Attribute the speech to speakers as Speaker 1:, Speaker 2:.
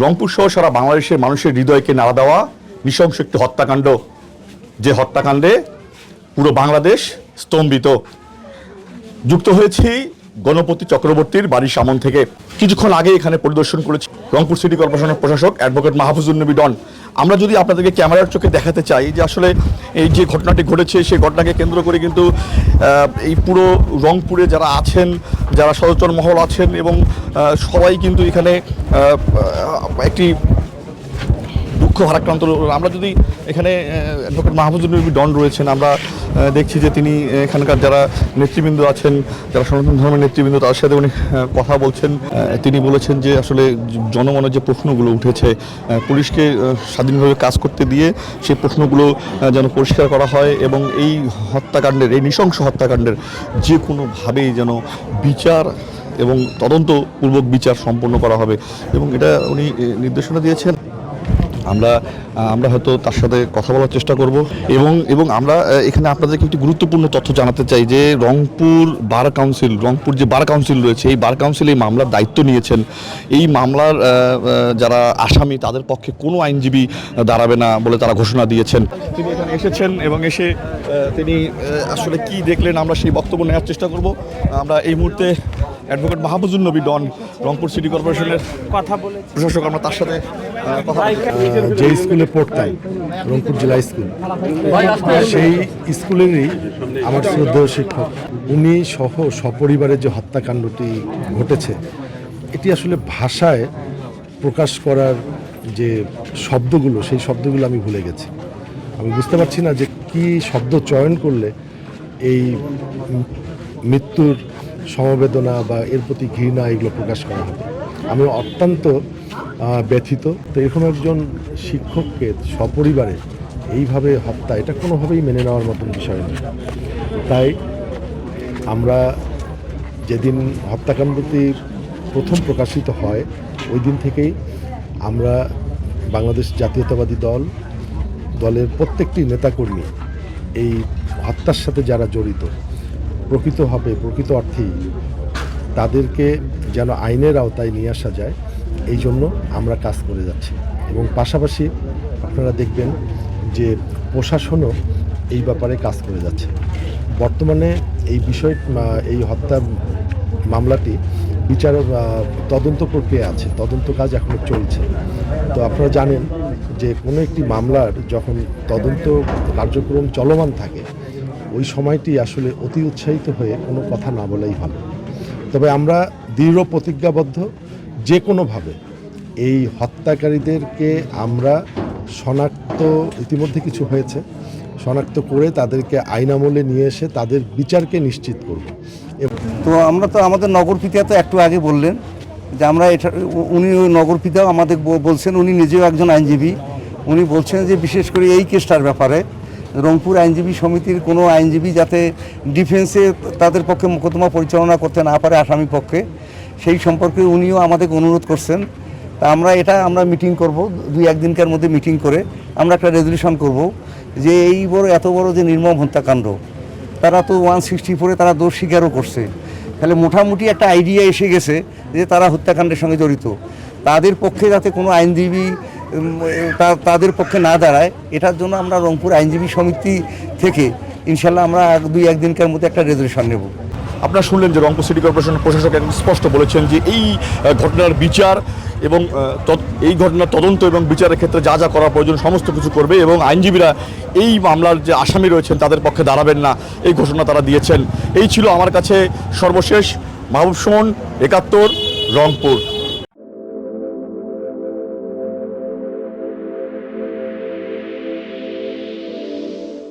Speaker 1: রংপুর সহ সারা বাংলাদেশের মানুষের হৃদয়কে নাড়া দেওয়া নৃশংস একটি হত্যাকাণ্ড, যে হত্যাকাণ্ডে পুরো বাংলাদেশ স্তম্ভিত। যুক্ত হয়েছি গণপতি চক্রবর্তীর বাড়ির সামন থেকে। কিছুক্ষণ আগে এখানে পরিদর্শন করেছি রংপুর সিটি কর্পোরেশনের প্রশাসক অ্যাডভোকেট মাহফুজুন নবী ডন। আমরা যদি আপনাদেরকে ক্যামেরার চোখে দেখাতে চাই যে আসলে এই যে ঘটনাটি ঘটেছে, সেই ঘটনাকে কেন্দ্র করে কিন্তু এই পুরো রংপুরে যারা আছেন, যারা সচেতন মহল আছেন এবং সবাই কিন্তু এখানে একটি দুঃখ ভারাক্রান্ত। আমরা যদি এখানে অ্যাডভোকেট মাহফুজুর নবী ডন রয়েছেন, আমরা দেখছি যে তিনি এখানকার যারা নেতৃবৃন্দ আছেন, যারা সনাতন ধর্মের নেতৃবৃন্দ, তার সাথে উনি কথা বলছেন। তিনি বলেছেন যে আসলে জনমনের যে প্রশ্নগুলো উঠেছে, পুলিশকে স্বাধীনভাবে কাজ করতে দিয়ে সেই প্রশ্নগুলো যেন পরিষ্কার করা হয় এবং এই হত্যাকাণ্ডের, এই নৃশংস হত্যাকাণ্ডের যে কোনোভাবেই যেন বিচার এবং তদন্তপূর্বক বিচার সম্পন্ন করা হবে এবং এটা উনি নির্দেশনা দিয়েছেন। আমরা হয়তো তার সাথে কথা বলার চেষ্টা করব এবং আমরা এখানে আপনাদেরকে একটি গুরুত্বপূর্ণ তথ্য জানাতে চাই যে রংপুর যে বার কাউন্সিল রয়েছে, এই বার কাউন্সিল এই মামলার দায়িত্ব নিয়েছেন। এই মামলার যারা আসামি তাদের পক্ষে কোনো আইনজীবী দাঁড়াবে না বলে তারা ঘোষণা দিয়েছেন। তিনি এখানে এসেছেন এবং এসে তিনি আসলে কি দেখলেন আমরা সেই বক্তব্য নেওয়ার চেষ্টা করব। আমরা এই মুহূর্তে অ্যাডভোকেট মাহফুজুন নবী ডন, রংপুর সিটি কর্পোরেশনের কথা বলে প্রশাসক, আমরা তার সাথে
Speaker 2: যে স্কুলে পড়তাম, রংপুর জেলা স্কুল, সেই স্কুলেরই আমার শ্রদ্ধেয় শিক্ষক, উনি সহ সপরিবারের যে হত্যাকাণ্ডটি ঘটেছে, এটি আসলে ভাষায় প্রকাশ করার যে শব্দগুলো, সেই শব্দগুলো আমি ভুলে গেছি। আমি বুঝতে পারছি না যে কি শব্দ চয়ন করলে এই মৃত্যুর সমবেদনা বা এর প্রতি ঘৃণা এগুলো প্রকাশ করা হবে। আমি অত্যন্ত ব্যথিত। তো এরকম একজন শিক্ষককে সপরিবারে এইভাবে হত্যা, এটা কোনোভাবেই মেনে নেওয়ার মতন বিষয় নয়। তাই আমরা যেদিন হত্যাকাণ্ডটি প্রথম প্রকাশিত হয়, ওই দিন থেকেই আমরা বাংলাদেশ জাতীয়তাবাদী দলের প্রত্যেকটি নেতাকর্মী এই হত্যার সাথে যারা জড়িত, প্রকৃত অর্থেই তাদেরকে যেন আইনের আওতায় নিয়ে আসা যায়, এই জন্য আমরা কাজ করে যাচ্ছি। এবং পাশাপাশি আপনারা দেখবেন যে প্রশাসনও এই ব্যাপারে কাজ করে যাচ্ছে। বর্তমানে এই হত্যা মামলাটি বিচার তদন্ত প্রক্রিয়া আছে, তদন্ত কাজ এখনও চলছে। তো আপনারা জানেন যে কোনো একটি মামলার যখন তদন্ত কার্যক্রম চলমান থাকে, ওই সময়টি আসলে অতি উৎসাহিত হয়ে কোনো কথা না বলাই ভালো। তবে আমরা দৃঢ় প্রতিজ্ঞাবদ্ধ, যে কোনোভাবে এই হত্যাকারীদেরকে আমরা ইতিমধ্যে কিছু হয়েছে, শনাক্ত করে তাদেরকে আইন আমলে নিয়ে এসে তাদের বিচারকে নিশ্চিত করব।
Speaker 3: তো আমরা তো আমাদের নগরপিতা তো একটু আগে বললেন যে আমরা উনি ওই নগরপিতাও আমাদের বলছেন, উনি নিজেও একজন আইনজীবী। উনি বলছেন যে বিশেষ করে এই কেসটার ব্যাপারে রংপুর আইনজীবী সমিতির কোনো আইনজীবী যাতে ডিফেন্সে তাদের পক্ষে মোকদ্দমা পরিচালনা করতে না পারে আসামি পক্ষে, সেই সম্পর্কে উনিও আমাদের অনুরোধ করছেন। তা আমরা মিটিং করব, 2-1 দিনকার মধ্যে মিটিং করে আমরা একটা রেজলিউশন করব যে এত বড় যে নির্মম হত্যাকাণ্ড, তারা তো 164 তারা দোষ স্বীকারও করছে। তাহলে মোটামুটি একটা আইডিয়া এসে গেছে যে তারা হত্যাকাণ্ডের সঙ্গে জড়িত। তাদের পক্ষে যাতে কোনো আইনজীবী তাদের পক্ষে না দাঁড়ায়, এটার জন্য আমরা রংপুর আইনজীবী সমিতি থেকে ইনশাল্লাহ আমরা 2-1 দিনকার মধ্যে একটা রেজলিউশন নেব।
Speaker 1: আপনারা শুনলেন যে রংপুর সিটি কর্পোরেশনের প্রশাসক স্পষ্ট বলেছেন যে এই ঘটনার বিচার এবং এই ঘটনার তদন্ত এবং বিচারের ক্ষেত্রে যা যা করা প্রয়োজন সমস্ত কিছু করবে এবং আইনজীবীরা এই মামলার যে আসামি রয়েছেন তাদের পক্ষে দাঁড়াবেন না, এই ঘোষণা তারা দিয়েছেন। এই ছিল আমার কাছে সর্বশেষ। মাহবুব সুমন, 71, রংপুর।